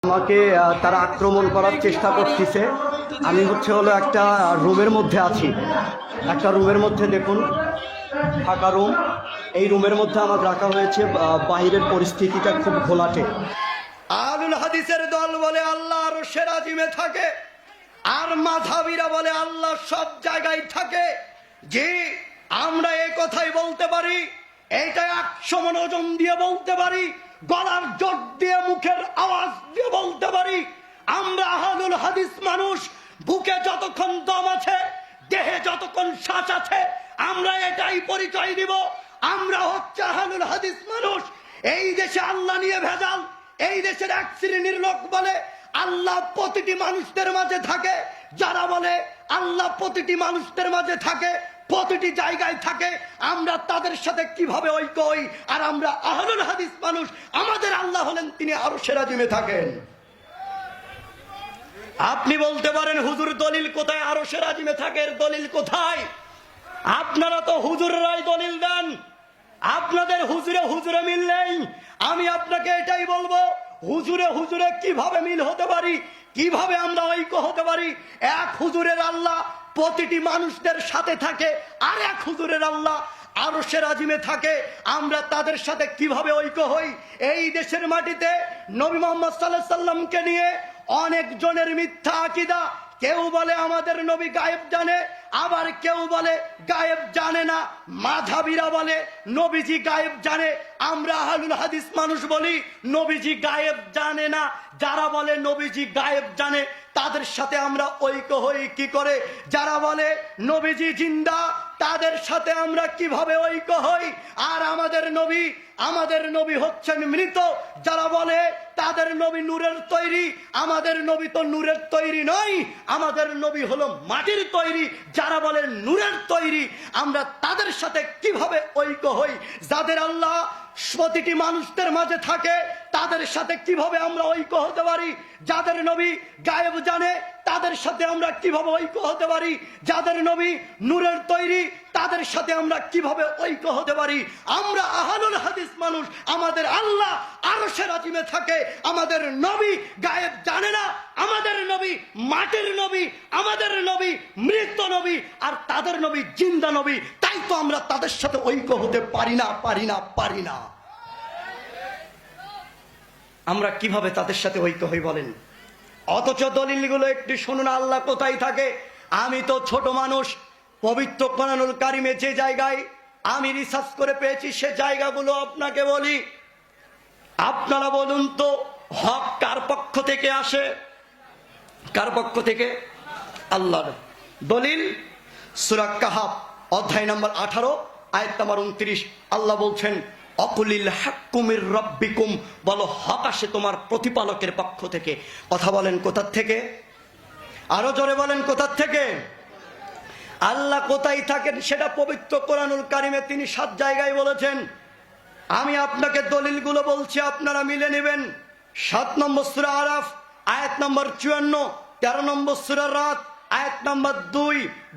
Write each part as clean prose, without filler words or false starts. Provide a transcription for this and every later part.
আমাকে তারা আক্রমণ করার চেষ্টা করতেছে। আমি হলো একটা রুমের মধ্যে আছি। একটা রুমের মধ্যে দেখুন, ফাঁকা রুম। এই রুমের মধ্যে আমাকে রাখা হয়েছে। বাহিরের পরিস্থিতিটা খুব ঘোলাটে। আহলুল হাদিসের দল বলে আল্লাহ আরশের আজিমে থাকে, আর মাযহাবীরা বলে আল্লাহ সব জায়গায় থাকে। যে আমরা এই কথাই বলতে পারি, এইটা 100 মণ ওজন দিয়ে বলতে পারি, গলার জোর দিয়ে মুখের আওয়াজ দিয়ে বলতে পারি, আমরা আহলুল হাদিস মানুষ। বুকে যতক্ষণ দম আছে, দেহে যতক্ষণ শ্বাস আছে, আমরা এটাই পরিচয় দিব, আমরা হচ্ছে আহলুল হাদিস মানুষ। এই দেশে আল্লাহ নিয়ে ভেজাল। এই দেশের এক শ্রেণীর লোক বলে আল্লাহ প্রতিটি মানুষদের মাঝে থাকে। যারা বলে আল্লাহ প্রতিটি মানুষদের মাঝে থাকে, প্রতিটি জায়গায় থাকে, আমরা তাদের সাথে কিভাবে ঐক্য হই? আর আমরা আহলুল হাদিস মানুষ, আমাদের আল্লাহ হলেন তিনি আরশের আজিমে থাকেন। আপনি বলতে পারেন হুজুর দলিল কোথায় আরশের আজিমে থাকে? দলিল কোথায়? আপনারা তো হুজুররাই দলিল দেন, আপনাদের হুজুরে হুজুরে মিল নেই। আমি আপনাকে এটাই বলবো, হুজুরে হুজুরে কিভাবে মিল হতে পারি, কিভাবে আমরা ঐক্য হতে পারি? এক হুজুরের আল্লাহ প্রতিটি মানুষদের সাথে থাকে, আর এক হুজুরের আল্লাহ আরশের আজিমে থাকে। আমরা তাদের সাথে কিভাবে ঐক্য হই? এই দেশের মাটিতে নবী মুহাম্মদ সাল্লাল্লাহু আলাইহি সাল্লামকে নিয়ে অনেক জনের মিথ্যা আকীদা। কেউ বলে আমাদের নবী গায়েব জানে, আবার কেউ বলে গায়েব জানে না। মাযহাবীরা বলে নবীজি গায়েব জানে। আমরা আহলুল হাদিস মানুষ বলি নবীজি গায়েব জানে না। যারা বলে নবীজি গায়েব জানে, তাদের সাথে আমরা ঐক্য হই কি করে? যারা বলে নবীজি জিন্দা, তাদের সাথে আমরা কিভাবে ঐক্য হই? আর আমাদের নবী হচ্ছেন মৃত। যারা বলে তাদের নবী নূরের তৈরি, আমাদের নবী তো নূরের তৈরি নয়, আমাদের নবী হলো মাটির তৈরি। যারা বলে নূরের তৈরি, আমরা তাদের সাথে কিভাবে ঐক্য হই? যাদের আল্লাহ প্রতিটি মানুষদের মাঝে থাকে, তাদের সাথে কিভাবে আমরা ঐক্য হতে পারি? যাদের নবী গায়েব জানে, তাদের সাথে আমরা কিভাবে ঐক্য হতে পারি? যাদের নবী নূরের তৈরি, তাদের সাথে আমরা কিভাবে ঐক্য হতে পারি? আমরা আহলুল হাদিস মানুষ, আমাদের আল্লাহ আরশের আজিমে থাকে, আমাদের নবী গায়েব জানে না, আমাদের নবী মাটির নবী, আমাদের নবী মৃত নবী, আর তাদের নবী জিন্দা নবী। তাই তো আমরা তাদের সাথে ঐক্য হতে পারি না। আমরা কিভাবে তাদের সাথে ঐক্য হই বলেন? অথচ দলিলগুলো একটু শুনুন, আল্লাহ কোথায় থাকে? আমি তো ছোট মানুষ, পবিত্র কোরআনুল কারিমে যে জায়গায় আমি রিসার্চ করে পেয়েছি সে জায়গাগুলো আপনাকে বলি। আপনারা বলুন তো, হক কার পক্ষ থেকে আসে? কার পক্ষ থেকে? আল্লাহর। দলিল সূরা কাহাফ অধ্যায় নম্বর 18 আয়াত নম্বর 29। আল্লাহ বলছেন অকুলিল হাক্কু মির রাব্বিকুম, বলো হক আসে তোমার প্রতিপালকের পক্ষ থেকে। কথা বলেন কোথা থেকে? আরো জোরে বলেন কোথা থেকে? আল্লাহ কোথায় থাকেন সেটা পবিত্র কোরআনুল কারিমে তিনি 7 জায়গায় বলেছেন। আমি আপনাকে দলিলগুলো বলছি, আপনারা মিলে নেবেন। 7 নম্বর সূরা আরাফ আয়াত নম্বর 54, 13 নম্বর সূরা রাত আয়াত নম্বর 2,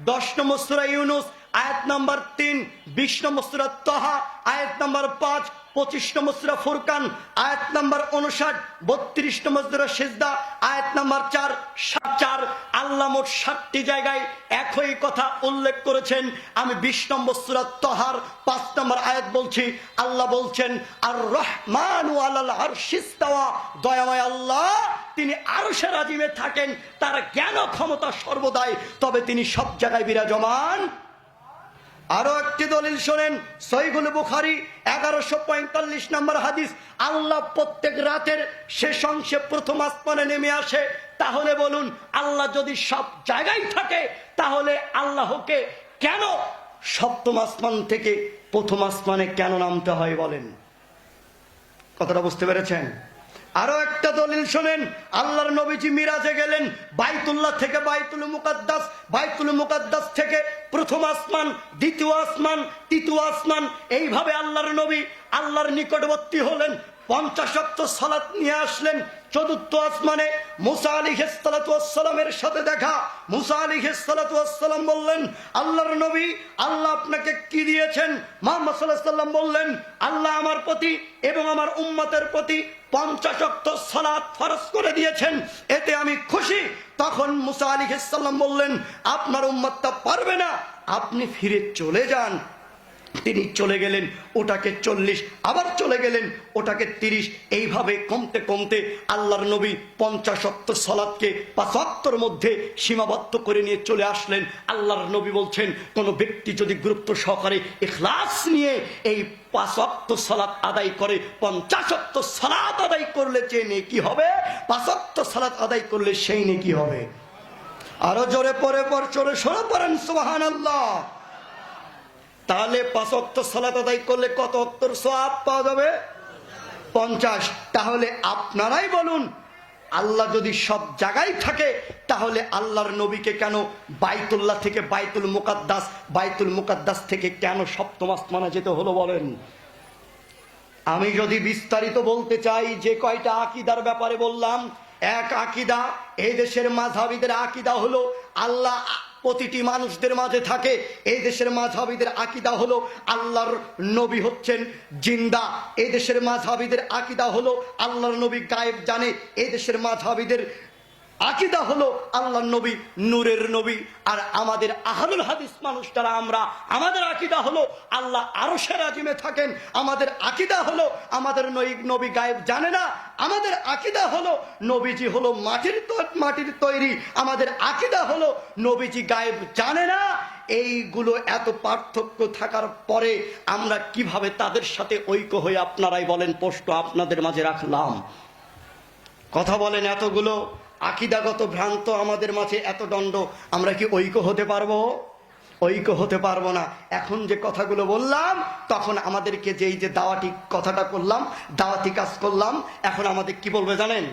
10 নম্বর সূরা ইউনুস আয়াত নম্বর 3, 20 নম্বর সূরা তাহা আয়াত নম্বর 5, 25 নম্বর সূরা ফুরকান আয়াত নম্বর 59, 32 নম্বর সূরা সিজদা আয়াত নম্বর 4। আল্লাহ মোট 7টি জায়গায় একই কথা উল্লেখ করেছেন। আমি 20 নম্বর সূরা তাহার 5 নম্বর আয়াত বলছি। আল্লাহ বলছেন আর রহমানু আলাল আরশিস তাওয়া, দয়াময় আল্লাহ তিনি আরশের আজিমে থাকেন, তার জ্ঞান ও ক্ষমতা সর্বদাই, তবে তিনি সব জায়গায় বিরাজমান। আরো একটি দলিল শোনেন, সহিহুল বুখারী 1145 নম্বর হাদিস। আল্লাহ প্রত্যেক রাতের শেষ অংশে প্রথম আসমানে নেমে আসে। তাহলে বলুন, আল্লাহ যদি সব জায়গায় থাকে, তাহলে আল্লাহকে কেন সপ্তম আসমান থেকে প্রথম আসমানে কেন নামতে হয় বলেন? কথাটা বুঝতে পেরেছেন? আরো একটা দলিল শোনেন, আল্লাহর নবীজি মিরাজে গেলেন বাইতুল্লাহ থেকে বাইতুল মুকাদ্দাস, বাইতুল মুকাদ্দাস থেকে প্রথম আসমান, দ্বিতীয় আসমান, তৃতীয় আসমান, এইভাবে আল্লাহর নবী আল্লাহর নিকটবর্তী হলেন। 50 ওয়াক্ত সালাত নিয়ে আসলেন। চতুর্থ আসমানে মুসা আলাইহিস সালাতু ওয়াস সালামের সাথে দেখা। মুসা আলাইহিস সালাতু ওয়াস সালাম বললেন, আল্লাহর নবী আল্লাহ আপনাকে কি দিয়েছেন? মুহাম্মদ সাল্লাল্লাহু আলাইহি সাল্লাম বললেন, আল্লাহ আমার প্রতি এবং আমার উম্মতের প্রতি 50 ওয়াক্ত সালাত ফরজ করে দিয়েছেন, এতে আমি খুশি। তখন মুসা আলাইহিস সালাম বললেন, আপনার উম্মতটা পারবে না, আপনি ফিরে চলে যান। তিনি চলে গেলেন, ওটাকে 40, আবার চলে গেলেন, ওটাকে 30, এইভাবে কমতে কমতে আল্লাহর নবী 50 ওয়াক্ত সালাতকে 5 ওয়াক্তের মধ্যে সীমাবদ্ধ করে নিয়ে চলে আসলেন। আল্লাহর নবী বলছেন, কোন ব্যক্তি যদি গুরুত্ব সহকারে ইখলাস নিয়ে এই 5 ওয়াক্ত সালাত আদায় করে, 50 ওয়াক্ত সালাত আদায় করলে যে নেকি হবে, 5 ওয়াক্ত সালাত আদায় করলে সেই নেকি হবে। আরো জোরে চোরে সরে পড়েন সুবহানাল্লাহ। তাহলে 5 ওয়াক্ত সালাত আদায় করলে কত ওয়াক্তের সওয়াব পাওয়া যাবে? 50। তাহলে আপনারাই বলুন, আল্লাহ যদি সব জায়গায় থাকে, তাহলে আল্লাহর নবীকে কেন বাইতুল্লাহ থেকে বাইতুল মুকাদ্দাস থেকে কেন সপ্তম আসমানে যেতে হলো বলেন? আমি যদি বিস্তারিত বলতে চাই, যে কয়টা আকীদার ব্যাপারে বললাম, এক আকীদা, এই দেশের মাযহাবীদের আকীদা হলো আল্লাহ প্রতিটি মানুষদের মাঝে থাকে। এই দেশের মাযহাবীদের আকীদা হলো আল্লাহর নবী হচ্ছেন জিন্দা। এই দেশের মাযহাবীদের আকীদা হলো আল্লাহর নবী গায়েব জানে। এই দেশের মাযহাবীদের আকীদা হলো আল্লাহর নবী নূরের নবী। আর আমাদের আহলুল হাদিস মানুষ যারা আমরা, আমাদের আকীদা হলো আল্লাহ আরশের আজিমে থাকেন। আমাদের আকীদা হলো আমাদের নবী গায়েব জানে না। আমাদের আকীদা হলো নবীজি হলো মাটির তৈরি। আমাদের আকীদা হলো নবীজি গায়েব জানে না। এইগুলো এত পার্থক্য থাকার পরে আমরা কিভাবে তাদের সাথে ঐক্য হয়ে, আপনারাই বলেন, প্রশ্ন আপনাদের মাঝে রাখলাম। কথা বলেন, এতগুলো আকীদাগত ভ্রান্ত আমাদের মাঝে এত দণ্ড, আমরা কি ঐক্য হতে পারবো? ঐক্য হতে পারবো না। এখন যে কথাগুলো বললাম, তখন আমাদেরকে যে দাওয়াতি কথাটা করলাম, দাওয়াতি কাজ করলাম, এখন আমাদের কি বলবে জানেন?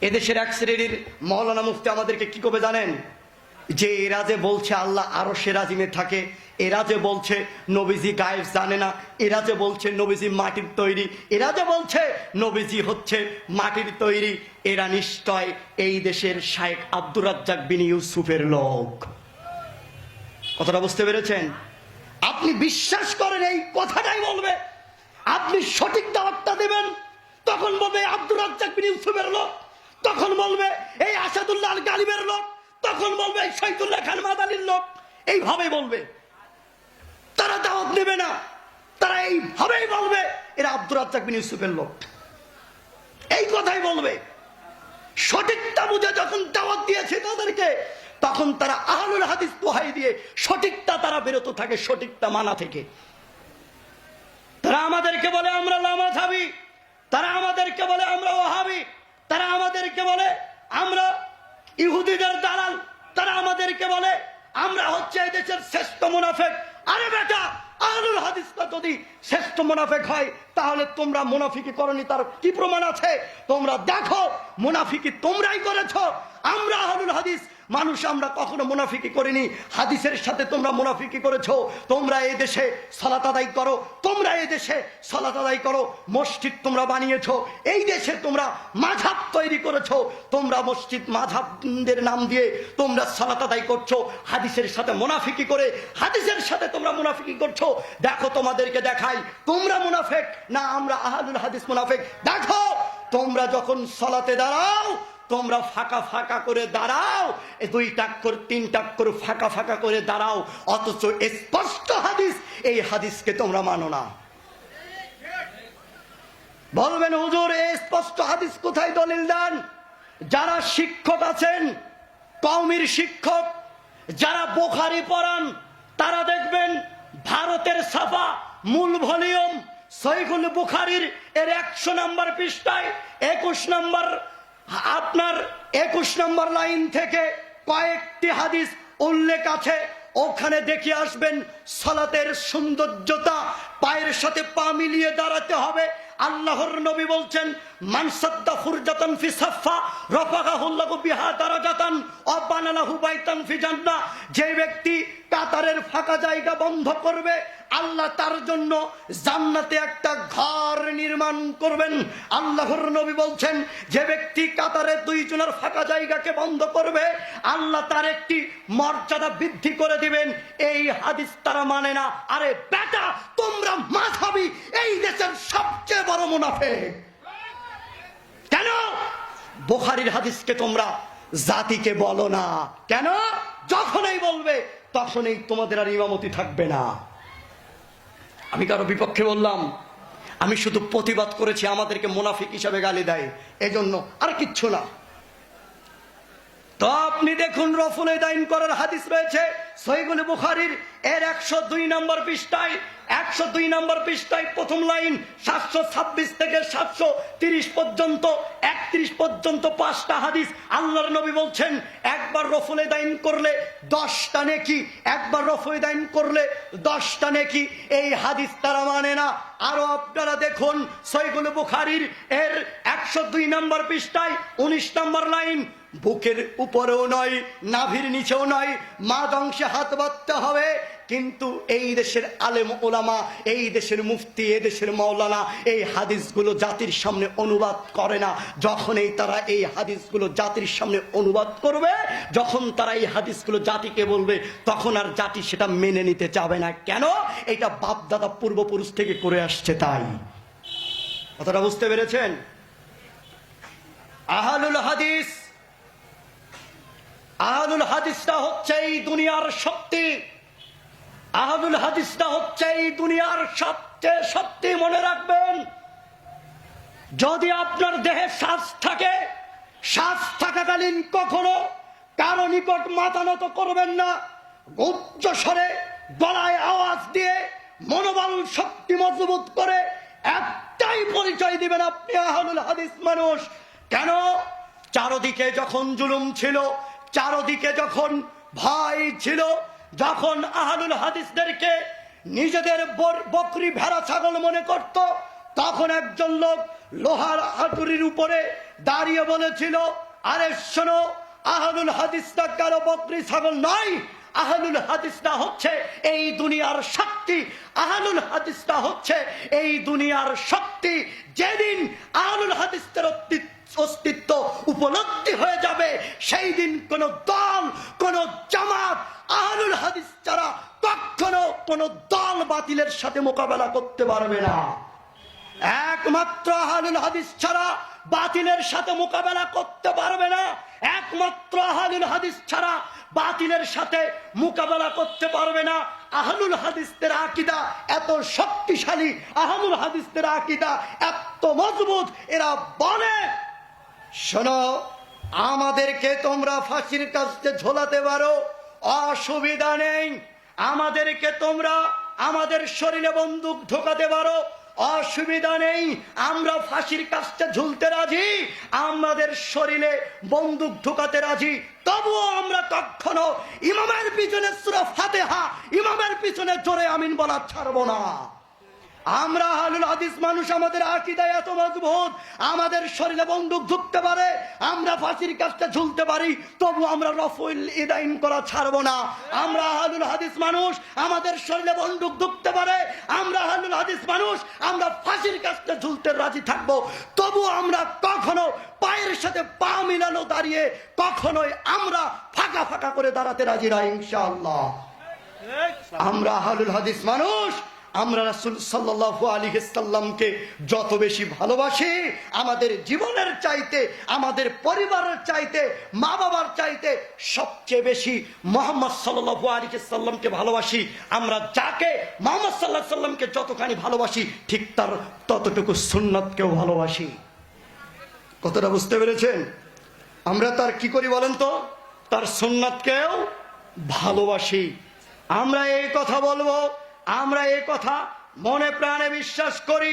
এদেশের এক শ্রেণীর মাওলানা মুফতি আমাদেরকে কি করবে জানেন? যে এরা যে বলছে আল্লাহ আরশের আজিমে থাকে, এরা যে বলছে নবীজি গায়েব জানে না, এরা যে বলছে নবীজি মাটির তৈরি, এরা যে বলছে নবীজি হচ্ছে মাটির তৈরি, এরা নিশ্চয় এই দেশের শাইখ আব্দুর রাজ্জাক বিন ইউসুফের লোক। কথাটা বুঝতে পেরেছেন? আপনি বিশ্বাস করেন এই কথাটাই বলবে, আপনি সঠিক দাওয়াতটা দেবেন, তখন বলবে আব্দুর রাজ্জাক বিন ইউসুফের লোক, তখন বলবে এই আসাদুল্লাহ আল গালিবের লোক, তখন বলবে এই শহীদুল্লাহ খান মাদানির লোক। এইভাবে বলবে, তারা দাওয়াত নেবে না, তারা এইভাবেই বলবে এরা আব্দুর রাজ্জাক বিন ইউসুফের লোক। এই কথাই বলবে। সঠিকটা বুঝে যখন দাওয়াত দিয়েছে তাদেরকে, তখন তারা আহলুল হাদিস দোহাই দিয়ে সঠিকটা তারা বিরত থাকে, সঠিকটা মানা থেকে। তারা আমাদেরকে বলে আমরা লামাযহাবী, তারা আমাদেরকে বলে আমরা ওয়াহাবী, তারা আমাদেরকে বলে আমরা ইহুদিদের দালাল, তারা আমাদেরকে বলে আমরা হচ্ছে এই দেশের শ্রেষ্ঠ মুনাফিক। আরে বেটা, আহলুল হাদিসটা যদি শ্রেষ্ঠ মুনাফিক হয়, তাহলে তোমরা মুনাফিকি করনি, তার কি প্রমাণ আছে? তোমরা দেখো, মুনাফিকি তোমরাই করেছো। আমরা আহলুল হাদিস মানুষ, আমরা কখনো মুনাফিকি করিনি। হাদিসের সাথে তোমরা মুনাফিকি করেছো। তোমরা এই দেশে সালাত আদায় করো, তোমরা এই দেশে সালাত আদায় করো, মসজিদ তোমরা বানিয়েছো, এই দেশে তোমরা মাযহাব তৈরি করেছো, তোমরা মসজিদ মাযহাবদের নাম দিয়ে তোমরা সালাত আদায় করছো, হাদিসের সাথে মুনাফিকি করে হাদিসের সাথে তোমরা মুনাফিকি করছো। দেখো, তোমাদেরকে দেখাই তোমরা মুনাফিক না আমরা আহলুল হাদিস মুনাফিক। দেখো, তোমরা যখন সালাতে দাঁড়াও, তোমরা ফাঁকা ফাঁকা করে দাঁড়াও, 2 টাক করে 3 টাক করে ফাঁকা ফাঁকা করে দাঁড়াও, অথচ স্পষ্ট হাদিস, এই হাদিসকে তোমরা মানো না। বলবেন হুজুর এই স্পষ্ট হাদিস কোথায় দলিল দেন? যারা শিক্ষক আছেন, কওমির শিক্ষক, যারা বুখারী পড়ান, তারা দেখবেন ভারতের ছাপা মূল ভলিউম সহিহুল বুখারীর 100 নম্বর পৃষ্ঠায় 21 নম্বর লাইন থেকে কয়েকটি হাদিস উল্লেখ আছে। ওখানে দেখে আসবেন সালাতের সৌন্দর্যতা, পায়ের সাথে পা মিলিয়ে দাঁড়াতে হবে। আল্লাহর নবী বলছেন, মান সাদ্দা ফুরজাতান ফি সাফা রাফাকাহুল্লাহু বিহা দারাজাতান ওয়া বানালাহু বাইতান ফি জান্নাহ। যে ব্যক্তি কাতারের ফাঁকা জায়গা বন্ধ করবে, আল্লাহ তার জন্য জান্নাতে একটা ঘর নির্মাণ করবেন। আল্লাহর নবী বলছেন, যে ব্যক্তি কাতারে 2 জনের ফাঁকা জায়গাকে বন্ধ করবে, আল্লাহ তার একটি মর্যাদা বৃদ্ধি করে দিবেন। এই হাদিস তারা মানে না। আরে বেটা, তোমরা মাযহাবী, এই দেশের সবচেয়ে বড় মুনাফিক। কেন বুখারীর হাদিসকে তোমরা জাতিকে বলো না? কেন? যখনই বলবে তখনই তোমাদের আর ইমামতি থাকবে না। আমি কারো বিপক্ষে বললাম, আমি শুধু প্রতিবাদ করেছি, আমাদেরকে মুনাফিক হিসাবে গালি দেয়, এজন্য, আর কিচ্ছু না। তো আপনি দেখুন, রফুল দাইন করার হাদিস রয়েছে সহিহুল বুখারীর এর 102 নম্বর পৃষ্ঠায়, 102 নম্বর পৃষ্ঠায় প্রথম লাইন, 726 থেকে 730 পর্যন্ত, 31 পর্যন্ত 5টা হাদিস। আল্লাহর নবী বলছেন, একবার রফুল দাইন করলে 10টা নেকি, একবার রফুল দাইন করলে 10টা নেকি। এই হাদিস তারা মানে না। আরো আপনারা দেখুন সহিহুল বুখারীর এর 102 নম্বর পৃষ্ঠায় 19 নম্বর লাইন, বুকের উপরেও নয়, নাভির নিচেও নয়, মাঝ অংশে হাত বাঁধতে হবে। কিন্তু এই দেশের আলেম ওলামা, এই দেশের মুফতি, এই দেশের মাওলানা এই হাদিসগুলো জাতির সামনে অনুবাদ করে না। যখনই তারা এই হাদিসগুলো জাতির সামনে অনুবাদ করবে, যখন তারা এই হাদিসগুলো জাতিকে বলবে, তখন আর জাতি সেটা মেনে নিতে চাবে না। কেন? এটা বাপ দাদা পূর্বপুরুষ থেকে করে আসছে, তাই। কথাটা বুঝতে পেরেছেন? আহলুল হাদিস, আহলুল হাদিসটা হচ্ছে এই দুনিয়ার শক্তি। আহলুল হাদিসটা হচ্ছে এই দুনিয়ার সবচেয়ে শক্তি। মনে রাখবেন, যদি আপনার দেহে শ্বাস থাকে, শ্বাস থাকাকালীন কখনো কারো নিকট মাথা নত করবেন না। উচ্চ স্বরে গলায় আওয়াজ দিয়ে মনোবল শক্তি মজবুত করে একটাই পরিচয় দিবেন, আপনি আহলুল হাদিস মানুষ। কেন? চারদিকে যখন জুলুম ছিল, চারদিকে যখন ভয় ছিল, যখন আহলুল হাদিসদেরকে নিজেদের বকরি ভেড়া ছাগল মনে করত, তখন একজন লোক লোহার হাতুড়ির উপরে দাঁড়িয়ে বলেছিল, আরে শোনো, আহলুল হাদিসটা কারো বকরি ছাগল নয়, আহলুল হাদিসটা হচ্ছে এই দুনিয়ার শক্তি। আহলুল হাদিসটা হচ্ছে এই দুনিয়ার শক্তি। যেদিন আহলুল হাদিসের অস্তিত্ব উপলব্ধি হয়ে যাবে, সেই দিন কোন দল, কোন জামাত আহলুল হাদিস ছাড়া কখনো কোন দল বাতিলের সাথে মোকাবেলা করতে পারবে না। একমাত্র আহলুল হাদিস ছাড়া বাতিলের সাথে মোকাবেলা করতে পারবে না। একমাত্র আহলুল হাদিস ছাড়া বাতিলের সাথে মোকাবেলা করতে পারবে না। আহলুল হাদিসদের আকীদা এত শক্তিশালী, আহলুল হাদিসদের আকীদা এত মজবুত, এরা বলে, শোনো, আমাদেরকে তোমরা ফাঁসির কাছে ঝোলাতে পারো, অসুবিধা নেই। আমাদেরকে তোমরা আমাদের শরীরে বন্দুক ঢোকাতে পারো, অসুবিধা নেই। আমরা ফাঁসির কাছে ঝুলতে রাজি, আমাদের শরীরে বন্দুক ঢোকাতে রাজি। তবুও আমরা কখনো ইমামের পিছনে সূরা ফাতিহা, ইমামের পিছনে জোরে আমিন বলা ছাড়বো না। আমরা আহলুল হাদিস মানুষ, আমাদের আকীদা এত মজবুত, আমাদের শরীরে বন্দুক ঢুকতে পারে, আমরা ফাঁসির কাছে ঝুলতে পারি, তবু আমরা রফুল ইদাইন করা ছাড়বো না। আমরা আহলুল হাদিস মানুষ, আমাদের শরীরে বন্দুক ঢুকতে পারে, আমরা আহলুল হাদিস মানুষ, আমরা ফাঁসির কাছে ঝুলতে রাজি থাকবো, তবু আমরা কখনো পায়ের সাথে পা মিলানো দাঁড়িয়ে কখনোই আমরা ফাঁকা ফাঁকা করে দাঁড়াতে রাজি না, ইনশাআল্লাহ। আমরা আহলুল হাদিস মানুষ, আমরা রাসূল সাল্লাল্লাহু আলাইহি সাল্লামকে যত বেশি ভালোবাসি, আমাদের জীবনের চাইতে, আমাদের পরিবারের চাইতে, মা বাবার চাইতে সবচেয়ে বেশি মুহাম্মদ সাল্লাল্লাহু আলাইহি সাল্লামকে ভালোবাসি। আমরা যাকে মুহাম্মদ সাল্লাল্লাহু আলাইহি সাল্লামকে যতখানি ভালোবাসি, ঠিক তার ততটুকু সুন্নাতকেও ভালোবাসি। কতটা বুঝতে পেরেছেন? আমরা তার কি করি বলেন তো? তার সুন্নাতকেও ভালোবাসি। আমরা এই কথা বলবো, আমরা এই কথা মনে প্রাণে বিশ্বাস করি।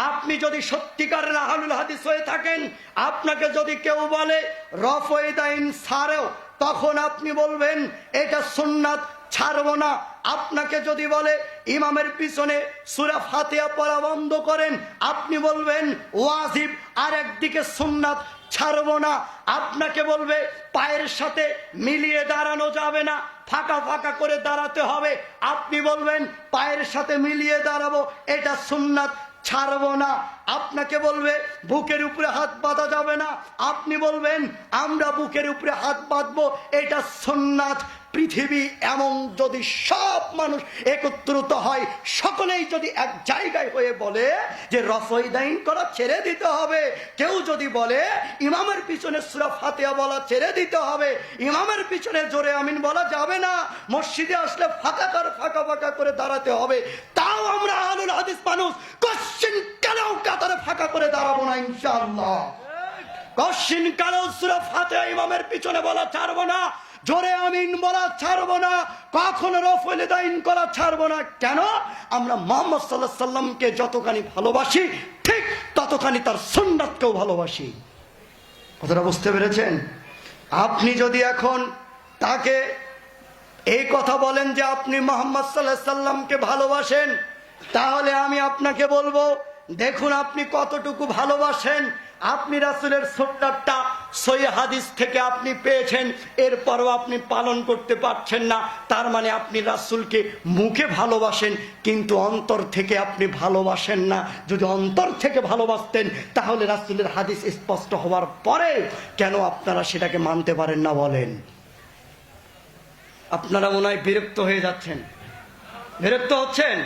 আপনি যদি সত্যিকারের আহলুল হাদিস হয়ে থাকেন, আপনাকে যদি কেউ বলে রফঈদাইন ছাড়ো, তখন আপনি বলবেন এটা সুন্নাত, ছাড়বো না। আপনাকে যদি বলে ইমামের পিছনে সূরা ফাতিহা পড়া বন্ধ করেন, আপনি বলবেন ওয়াজিব, আর একদিকে সুন্নাত, ছাড়বো না। আপনাকে বলবে পায়ের সাথে মিলিয়ে দাঁড়ানো যাবে না, ফাঁকা ফাঁকা করে দাঁড়াতে হবে, আপনি বলবেন পায়ের সাথে মিলিয়ে দাঁড়াবো, এটা সুন্নাত, ছাড়বো না। আপনাকে বলবে বুকের উপরে হাত বাঁধা যাবে না, আপনি বলবেন আমরা বুকের উপরে হাত বাঁধবো, এটা সুন্নাত, পৃথিবী এমন যদি সব মানুষ একত্রিত হয়, সকলেই যদি এক জায়গায় হয়ে বলে যে রফঈদাইন করা ছেড়ে দিতে হবে, কেউ যদি বলে ইমামের পিছনে সূরা ফাতিহা বলা ছেড়ে দিতে হবে, ইমামের পিছনে জোরে আমিন বলা যাবে না, মসজিদে আসলে ফাঁকা ফাঁকা করে দাঁড়াতে হবে, তাও আমরা আহলুল হাদিস মানুষ কশ্চিন কালেও কাতারে ফাঁকা করে দাঁড়াবো না ইনশাআল্লাহ। কশ্চিন কালেও সূরা ফাতিহা ইমামের পিছনে বলা ছাড়বো না, জোরে আমিন বলা ছাড়বো না, কখনো রফঈদাইন করা ছাড়বো না। কেন? আমরা মুহাম্মদ সাল্লাল্লাহু আলাইহি সাল্লামকে যতখানি ভালোবাসি, ঠিক ততখানি তার সুন্নাতকেও ভালোবাসি। কথাটা বুঝতে পেরেছেন? আপনি যদি এখন তাকে এই কথা বলেন যে আপনি মুহাম্মদ সাল্লাল্লাহু আলাইহি সাল্লামকে ভালোবাসেন, তাহলে আমি আপনাকে বলবো, দেখুন আপনি কতটুকু ভালোবাসেন। আপনি রাসূলের সুন্নাতটা সহিহ হাদিস থেকে আপনি পেয়েছেন, এরপরও আপনি পালন করতে পারছেন না, তার মানে আপনি রাসূলকে মুখে ভালোবাসেন কিন্তু অন্তর থেকে আপনি ভালোবাসেন না। যদি অন্তর থেকে ভালোবাসতেন তাহলে রাসূলের হাদিস স্পষ্ট হওয়ার পরে কেন আপনারা সেটাকে মানতে পারেন না বলেন? আপনারা মনে হয় বিরক্ত হয়ে যাচ্ছেন, বিরক্ত হচ্ছেন।